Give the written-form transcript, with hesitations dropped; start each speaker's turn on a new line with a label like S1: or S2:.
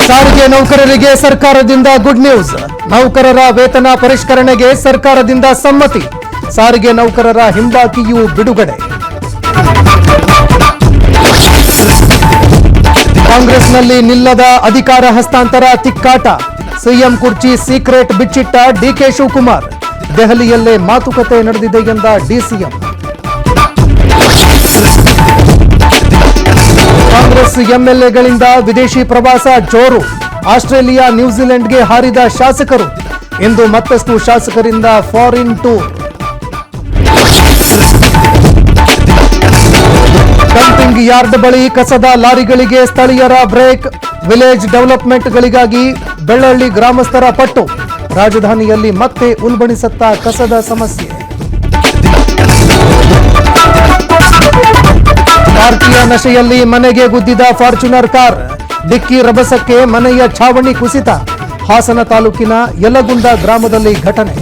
S1: ಸಾರಿಗೆ ನೌಕರರಿಗೆ ಸರ್ಕಾರದಿಂದ ಗುಡ್ ನ್ಯೂಸ್. ನೌಕರರ ವೇತನ ಪರಿಷ್ಕರಣೆಗೆ ಸರ್ಕಾರದಿಂದ ಸಮ್ಮತಿ. ಸಾರಿಗೆ ನೌಕರರ ಹಿಂಬಾಕಿಯೂ ಬಿಡುಗಡೆ. ಕಾಂಗ್ರೆಸ್ನಲ್ಲಿ ನಿಲ್ಲದ ಅಧಿಕಾರ ಹಸ್ತಾಂತರ ತಿಕ್ಕಾಟ. ಸಿಎಂ ಕುರ್ಚಿ ಸೀಕ್ರೆಟ್ ಬಿಚ್ಚಿಟ್ಟ ಡಿಕೆ ಶಿವಕುಮಾರ್. ದೆಹಲಿಯಲ್ಲೇ ಮಾತುಕತೆ ನಡೆದಿದೆ ಎಂದ ಡಿಸಿಎಂ. ಕಾಂಗ್ರೆಸ್ ಎಂಎಲ್ಎಗಳಿಂದ ವಿದೇಶಿ ಪ್ರವಾಸ ಜೋರು. ಆಸ್ಟ್ರೇಲಿಯಾ ನ್ಯೂಜಿಲೆಂಡ್ಗೆ ಹಾರಿದ ಶಾಸಕರು. ಇಂದು ಮತ್ತಷ್ಟು ಶಾಸಕರಿಂದ ಫಾರಿನ್ ಟೂರ್. ಡಂಪಿಂಗ್ ಯಾರ್ಡ್ ಬಳಿ ಕಸದ ಲಾರಿಗಳಿಗೆ ಸ್ಥಳೀಯರ ಬ್ರೇಕ್. ವಿಲೇಜ್ ಡೆವಲಪ್ಮೆಂಟ್ಗಳಿಗಾಗಿ ಬೆಳ್ಳಳ್ಳಿ ಗ್ರಾಮಸ್ಥರ ಪಟ್ಟು. ರಾಜಧಾನಿಯಲ್ಲಿ ಮತ್ತೆ ಉಲ್ಬಣಿಸತ್ತ ಕಸದ ಸಮಸ್ಯೆ. ಪಾರ್ಟಿಯ ನಶೆಯಲ್ಲಿ ಮನೆಗೆ ಗುದ್ದಿದ ಫಾರ್ಚುನರ್ ಕಾರ್. ಡಿಕ್ಕಿ ರಭಸಕ್ಕೆ ಮನೆಯ ಛಾವಣಿ ಕುಸಿತ. ಹಾಸನ ತಾಲೂಕಿನ ಯಲಗುಂದ ಗ್ರಾಮದಲ್ಲಿ ಘಟನೆ.